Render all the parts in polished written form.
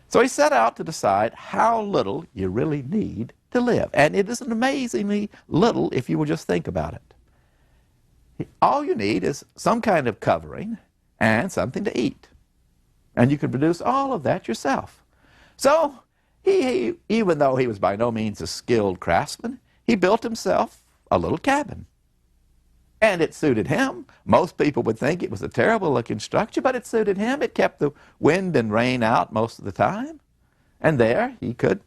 So he set out to decide how little you really need to live. And it is amazingly little if you will just think about it. All you need is some kind of covering and something to eat. And you can produce all of that yourself. So he, even though he was by no means a skilled craftsman, he built himself a little cabin. And it suited him. Most people would think it was a terrible looking structure, but it suited him. It kept the wind and rain out most of the time. And there he could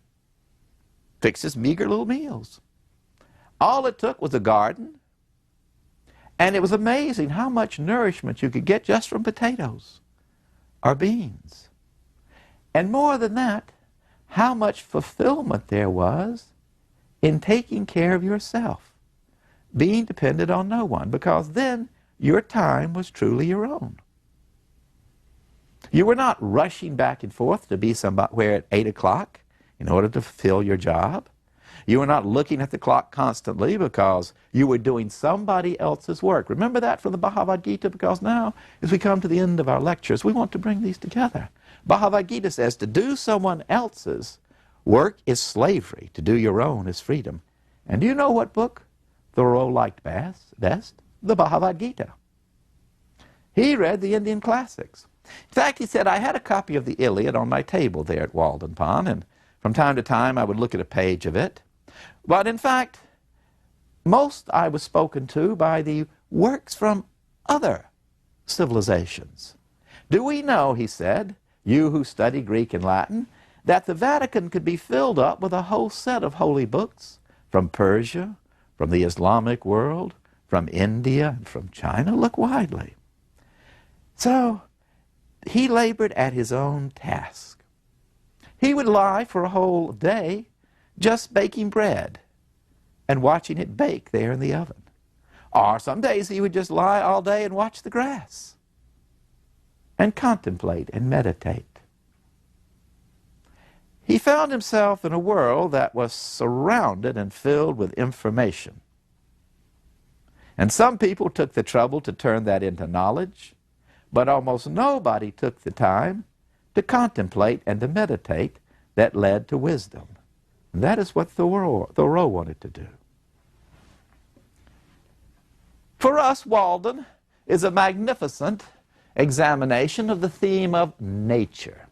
fix his meager little meals. All it took was a garden. And it was amazing how much nourishment you could get just from potatoes or beans. And more than that, how much fulfillment there was in taking care of yourself, being dependent on no one, because then your time was truly your own. You were not rushing back and forth to be somewhere at 8 o'clock in order to fulfill your job. You were not looking at the clock constantly because you were doing somebody else's work. Remember that from the Bhagavad Gita, because now, as we come to the end of our lectures, we want to bring these together. Bhagavad Gita says to do someone else's work is slavery. To do your own is freedom. And do you know what book Thoreau liked best? The Bhagavad Gita. He read the Indian classics. In fact, he said, I had a copy of the Iliad on my table there at Walden Pond, and from time to time I would look at a page of it. But in fact, most I was spoken to by the works from other civilizations. Do we know, he said, you who study Greek and Latin, that the Vatican could be filled up with a whole set of holy books from Persia, from the Islamic world, from India, and from China? Look widely. So he labored at his own task. He would lie for a whole day just baking bread and watching it bake there in the oven. Or some days he would just lie all day and watch the grass and contemplate and meditate. He found himself in a world that was surrounded and filled with information. And some people took the trouble to turn that into knowledge, but almost nobody took the time to contemplate and to meditate that led to wisdom. And that is what Thoreau wanted to do. For us, Walden is a magnificent examination of the theme of nature.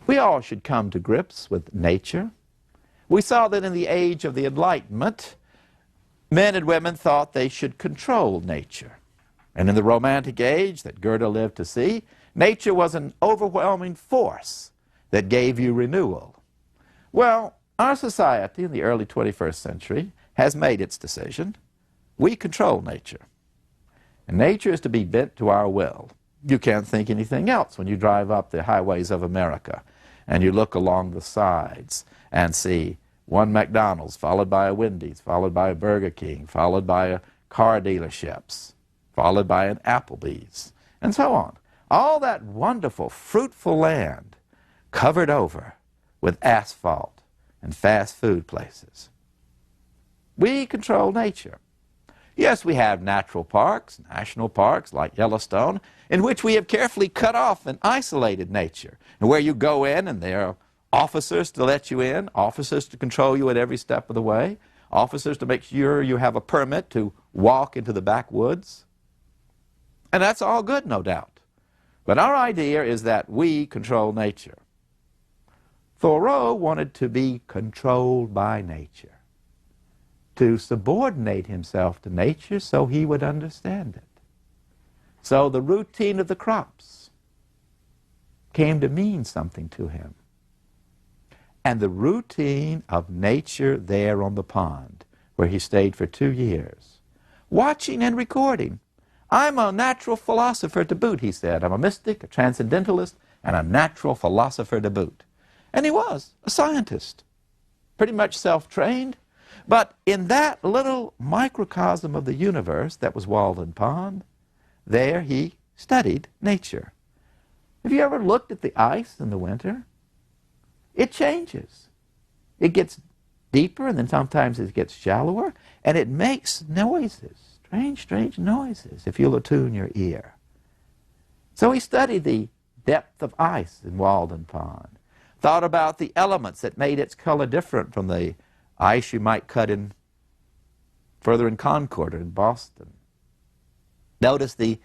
We all should come to grips with nature. We saw that in the age of the Enlightenment, men and women thought they should control nature. And in the Romantic age that Goethe lived to see, nature was an overwhelming force that gave you renewal. Well, our society in the early 21st century has made its decision. We control nature. And nature is to be bent to our will. You can't think anything else when you drive up the highways of America and you look along the sides and see one McDonald's, followed by a Wendy's, followed by a Burger King, followed by a car dealerships, followed by an Applebee's, and so on. All that wonderful, fruitful land covered over with asphalt and fast food places. We control nature. Yes, we have natural parks, national parks like Yellowstone, in which we have carefully cut off and isolated nature, and where you go in and there are officers to let you in, officers to control you at every step of the way, officers to make sure you have a permit to walk into the backwoods. And that's all good, no doubt. But our idea is that we control nature. Thoreau wanted to be controlled by nature, to subordinate himself to nature so he would understand it. So the routine of the crops came to mean something to him. And the routine of nature there on the pond, where he stayed for 2 years, watching and recording. I'm a natural philosopher to boot, he said. I'm a mystic, a transcendentalist, and a natural philosopher to boot. And he was a scientist, pretty much self-trained. But in that little microcosm of the universe that was Walden Pond, there he studied nature. Have you ever looked at the ice in the winter? It changes. It gets deeper, and then sometimes it gets shallower, and it makes noises, strange noises, if you'll attune your ear. So he studied the depth of ice in Walden Pond, thought about the elements that made its color different from the ice you might cut in further in Concord or in Boston. Noticed the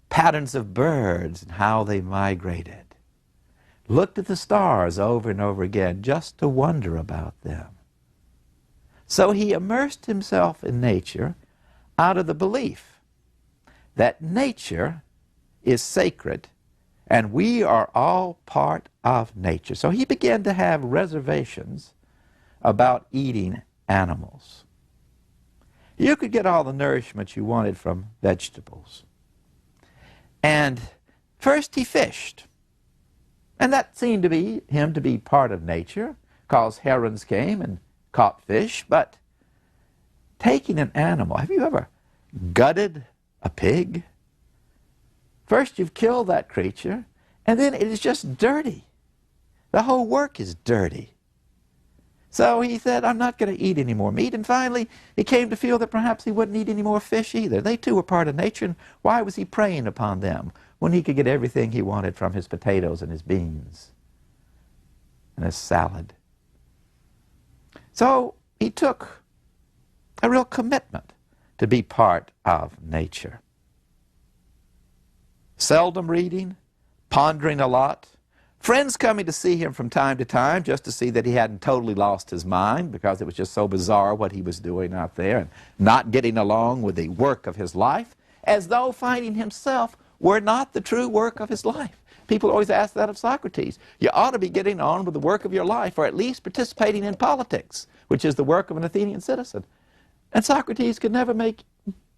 patterns of birds and how they migrated. Looked at the stars over and over again just to wonder about them. So he immersed himself in nature out of the belief that nature is sacred and we are all part of nature. So he began to have reservations about eating animals. You could get all the nourishment you wanted from vegetables. And first he fished. And that seemed to be him to be part of nature, because herons came and caught fish. But taking an animal, have you ever gutted a pig? First you've killed that creature, and then it is just dirty. The whole work is dirty. So he said, I'm not going to eat any more meat. And finally, he came to feel that perhaps he wouldn't eat any more fish either. They too were part of nature, and why was he preying upon them when he could get everything he wanted from his potatoes and his beans and his salad? So he took a real commitment to be part of nature. Seldom reading, pondering a lot, friends coming to see him from time to time just to see that he hadn't totally lost his mind, because it was just so bizarre what he was doing out there and not getting along with the work of his life, as though finding himself were not the true work of his life. People always ask that of Socrates. You ought to be getting on with the work of your life, or at least participating in politics, which is the work of an Athenian citizen. And Socrates could never make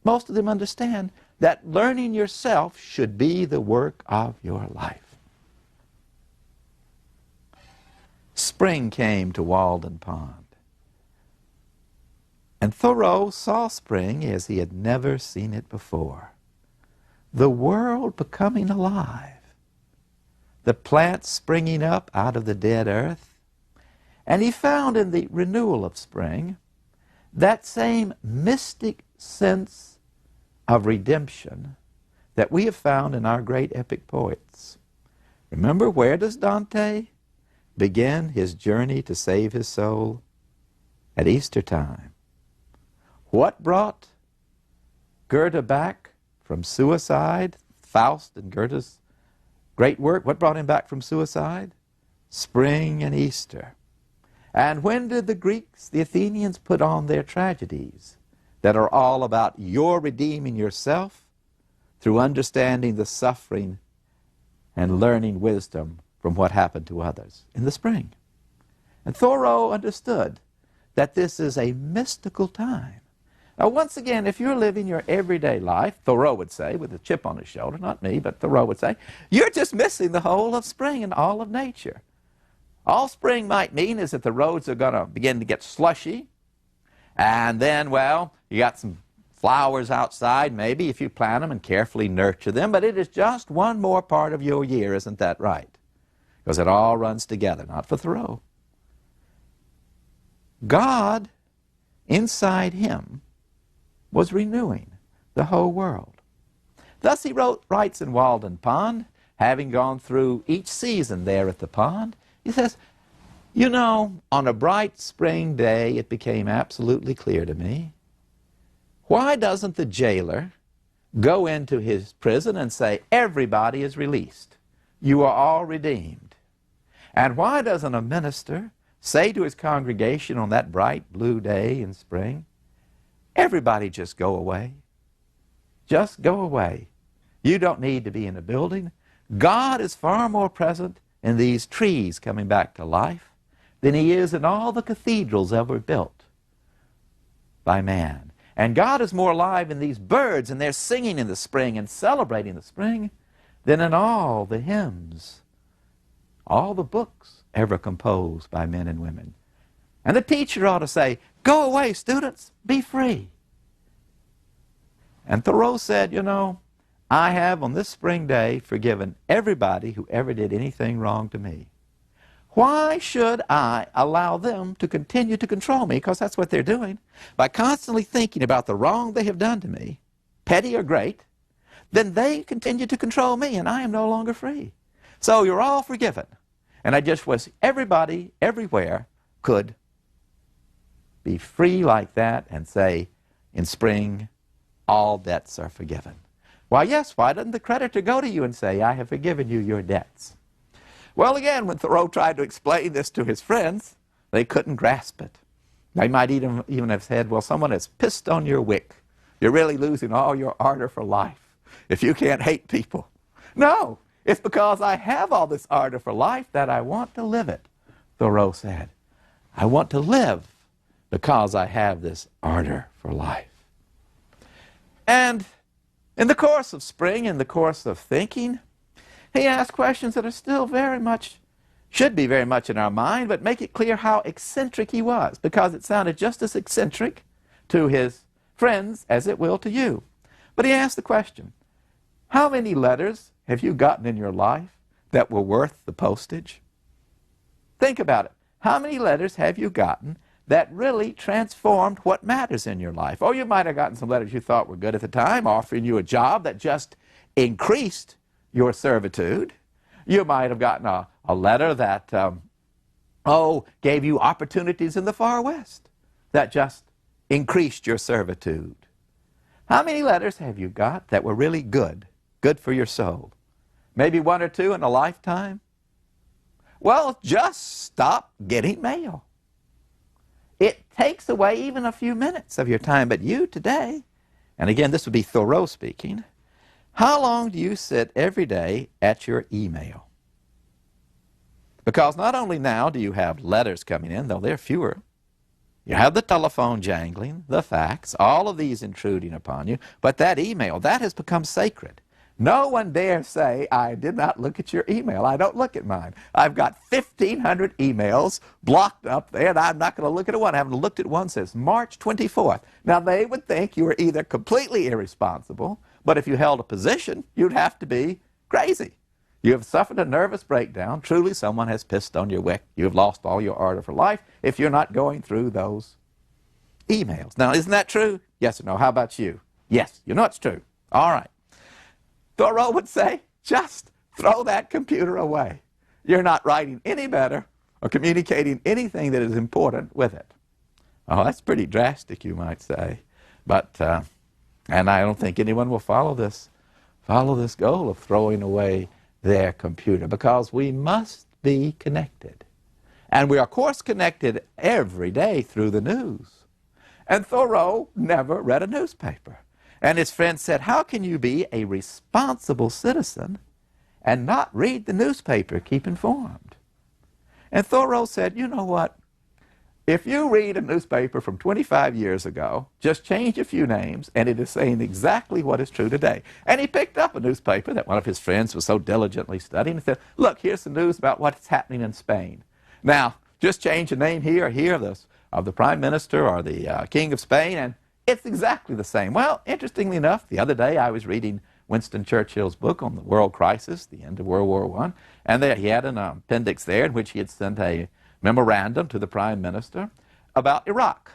most of them understand that learning yourself should be the work of your life. Spring came to Walden Pond. And Thoreau saw spring as he had never seen it before. The world becoming alive. The plants springing up out of the dead earth. And he found in the renewal of spring that same mystic sense of redemption that we have found in our great epic poets. Remember, where does Dante begin his journey to save his soul? At Easter time. What brought Goethe back from suicide? Faust and Goethe's great work. What brought him back from suicide? Spring and Easter. And when did the Greeks, the Athenians, put on their tragedies that are all about your redeeming yourself through understanding the suffering and learning wisdom from what happened to others? In the spring. And Thoreau understood that this is a mystical time. Now, once again, if you're living your everyday life, Thoreau would say, with a chip on his shoulder, not me, but Thoreau would say, you're just missing the whole of spring and all of nature. All spring might mean is that the roads are going to begin to get slushy, and then, well, you got some flowers outside, maybe, if you plant them and carefully nurture them, but it is just one more part of your year, isn't that right? Because it all runs together, not for Thoreau. God, inside him, was renewing the whole world. Thus he writes in Walden Pond, having gone through each season there at the pond, he says, you know, on a bright spring day it became absolutely clear to me, why doesn't the jailer go into his prison and say, everybody is released, you are all redeemed? And why doesn't a minister say to his congregation on that bright blue day in spring, everybody just go away. Just go away. You don't need to be in a building. God is far more present in these trees coming back to life than he is in all the cathedrals ever built by man. And God is more alive in these birds, and they're singing in the spring and celebrating the spring, than in all the hymns, all the books ever composed by men and women. And the teacher ought to say, go away, students, be free. And Thoreau said, you know, I have on this spring day forgiven everybody who ever did anything wrong to me. Why should I allow them to continue to control me? Because that's what they're doing. By constantly thinking about the wrong they have done to me, petty or great, then they continue to control me, and I am no longer free. So you're all forgiven. And I just wish everybody, everywhere, could be free like that and say, in spring, all debts are forgiven. Why, yes, why doesn't the creditor go to you and say, I have forgiven you your debts? Well, again, when Thoreau tried to explain this to his friends, they couldn't grasp it. They might even have said, well, someone has pissed on your wick. You're really losing all your ardor for life if you can't hate people. No, it's because I have all this ardor for life that I want to live it, Thoreau said. I want to live because I have this ardor for life. And in the course of spring, in the course of thinking, he asked questions that are still should be very much in our mind, but make it clear how eccentric he was, because it sounded just as eccentric to his friends as it will to you. But he asked the question, how many letters have you gotten in your life that were worth the postage? Think about it. How many letters have you gotten that really transformed what matters in your life? Oh, you might have gotten some letters you thought were good at the time, offering you a job that just increased your servitude. You might have gotten a letter that, gave you opportunities in the far west that just increased your servitude. How many letters have you got that were really good for your soul? Maybe one or two in a lifetime? Well, just stop getting mail. It takes away even a few minutes of your time. But you today, and again, this would be Thoreau speaking, how long do you sit every day at your email? Because not only now do you have letters coming in, though they're fewer, you have the telephone jangling, the fax, all of these intruding upon you, but that email, that has become sacred. No one dare say, I did not look at your email. I don't look at mine. I've got 1,500 emails blocked up there, and I'm not going to look at one. I haven't looked at one since March 24th. Now, they would think you were either completely irresponsible, but if you held a position, you'd have to be crazy. You have suffered a nervous breakdown. Truly, someone has pissed on your wick. You have lost all your ardor for life if you're not going through those emails. Now, isn't that true? Yes or no? How about you? Yes, you know it's true. All right. Thoreau would say, just throw that computer away. You're not writing any better or communicating anything that is important with it. Oh, that's pretty drastic, you might say. But, and I don't think anyone will follow this goal of throwing away their computer, because we must be connected. And we are, of course, connected every day through the news. And Thoreau never read a newspaper. And his friend said, how can you be a responsible citizen and not read the newspaper, keep informed? And Thoreau said, you know what? If you read a newspaper from 25 years ago, just change a few names, and it is saying exactly what is true today. And he picked up a newspaper that one of his friends was so diligently studying and said, look, here's the news about what's happening in Spain. Now, just change a name here or here of the Prime Minister or the King of Spain, and it's exactly the same. Well, interestingly enough, the other day I was reading Winston Churchill's book on the world crisis, the end of World War I, and there he had an appendix there in which he had sent a memorandum to the Prime Minister about Iraq.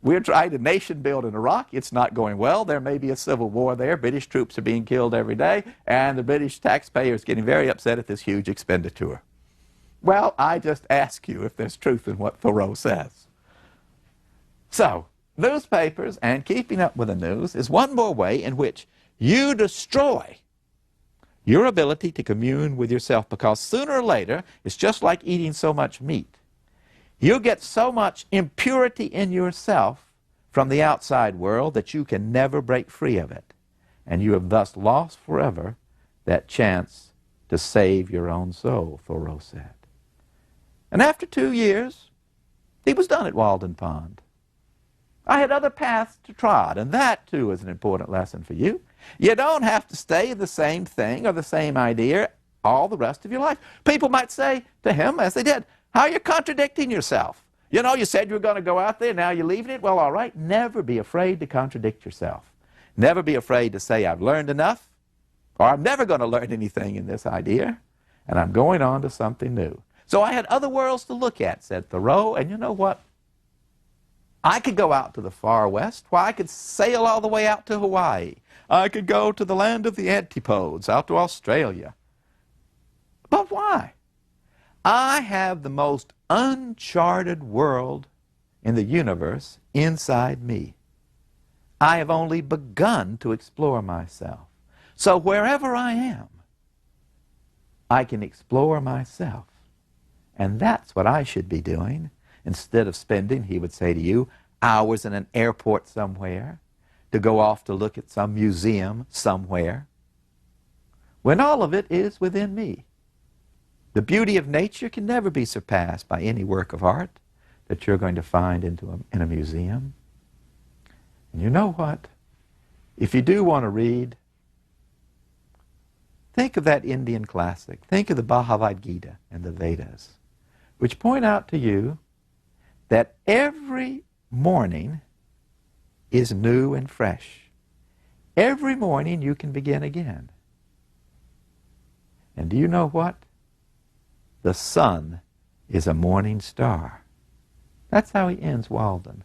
We're trying to nation build in Iraq. It's not going well. There may be a civil war there. British troops are being killed every day, and the British taxpayer is getting very upset at this huge expenditure. Well, I just ask you if there's truth in what Thoreau says. So, newspapers and keeping up with the news is one more way in which you destroy your ability to commune with yourself, because sooner or later, it's just like eating so much meat. You get so much impurity in yourself from the outside world that you can never break free of it. And you have thus lost forever that chance to save your own soul, Thoreau said. And after 2 years, he was done at Walden Pond. I had other paths to trod, and that too is an important lesson for you. You don't have to stay the same thing or the same idea all the rest of your life. People might say to him, as they did, how are you contradicting yourself? You know, you said you were going to go out there, now you're leaving it. Well, all right, never be afraid to contradict yourself. Never be afraid to say, I've learned enough, or I'm never going to learn anything in this idea, and I'm going on to something new. So I had other worlds to look at, said Thoreau, and you know what? I could go out to the far west. Why, I could sail all the way out to Hawaii. I could go to the land of the antipodes, out to Australia. yourself why. I have the most uncharted world in the universe inside me. I have only begun to explore myself. So wherever I am, I can explore myself. And that's what I should be doing instead of spending, he would say to you, hours in an airport somewhere to go off to look at some museum somewhere, when all of it is within me. The beauty of nature can never be surpassed by any work of art that you're going to find in a museum. And you know what? If you do want to read, think of that Indian classic. Think of the Bhagavad Gita and the Vedas, which point out to you that every morning is new and fresh. Every morning you can begin again. And do you know what? The sun is a morning star. That's how he ends Walden.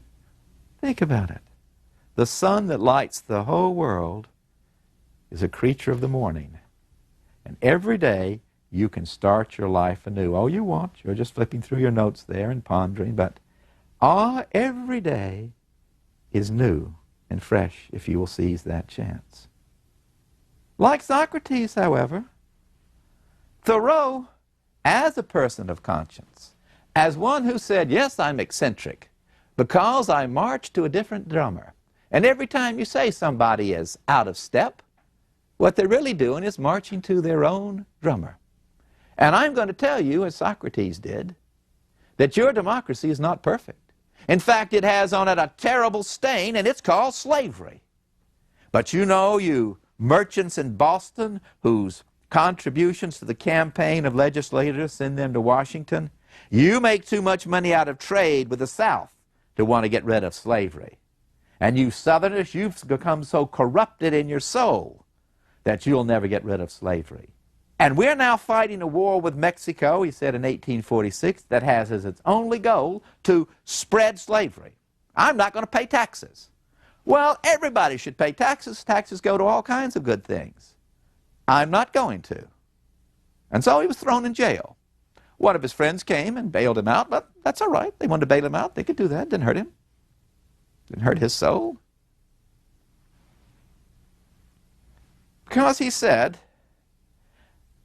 Think about it. The sun that lights the whole world is a creature of the morning. And every day you can start your life anew. Oh, you won't. You're just flipping through your notes there and pondering. But every day is new and fresh if you will seize that chance. Like Socrates, however, Thoreau, as a person of conscience, as one who said, yes, I'm eccentric because I march to a different drummer. And every time you say somebody is out of step, what they're really doing is marching to their own drummer. And I'm going to tell you, as Socrates did, that your democracy is not perfect. In fact, it has on it a terrible stain, and it's called slavery. But you know, you merchants in Boston whose contributions to the campaign of legislators send them to Washington, you make too much money out of trade with the South to want to get rid of slavery. And you Southerners, you've become so corrupted in your soul that you'll never get rid of slavery. And we're now fighting a war with Mexico, he said in 1846, that has as its only goal to spread slavery. I'm not going to pay taxes. Well, everybody should pay taxes. Taxes go to all kinds of good things. I'm not going to. And so he was thrown in jail. One of his friends came and bailed him out, but that's all right. They wanted to bail him out. They could do that. Didn't hurt him. Didn't hurt his soul. Because he said,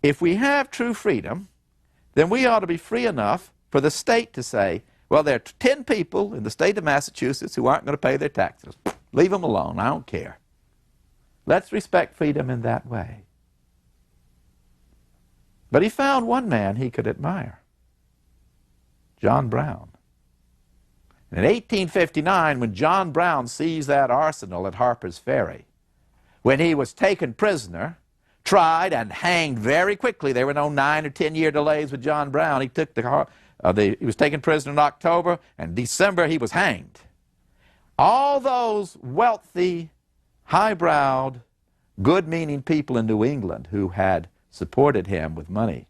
if we have true freedom, then we ought to be free enough for the state to say, well, there are 10 people in the state of Massachusetts who aren't going to pay their taxes. Leave them alone. I don't care. Let's respect freedom in that way. But he found one man he could admire, John Brown. And in 1859, when John Brown seized that arsenal at Harper's Ferry, when he was taken prisoner, tried and hanged very quickly. There were no 9 or 10-year delays with John Brown. He was taken prisoner in October, and December he was hanged. All those wealthy, high-browed, good-meaning people in New England who had supported him with money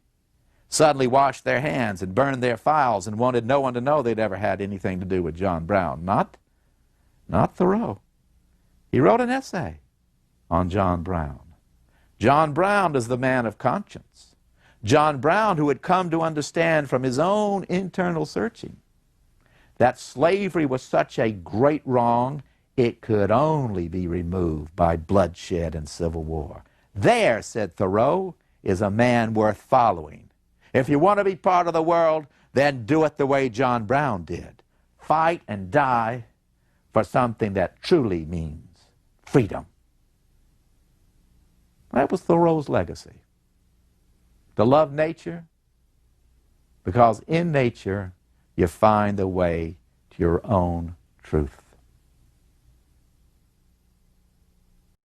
suddenly washed their hands and burned their files and wanted no one to know they'd ever had anything to do with John Brown. Not Thoreau. He wrote an essay on John Brown. John Brown is the man of conscience. John Brown, who had come to understand from his own internal searching that slavery was such a great wrong, it could only be removed by bloodshed and civil war. There, said Thoreau, is a man worth following. If you want to be part of the world, then do it the way John Brown did. Fight and die for something that truly means freedom. That was Thoreau's legacy. To love nature, because in nature you find the way to your own truth.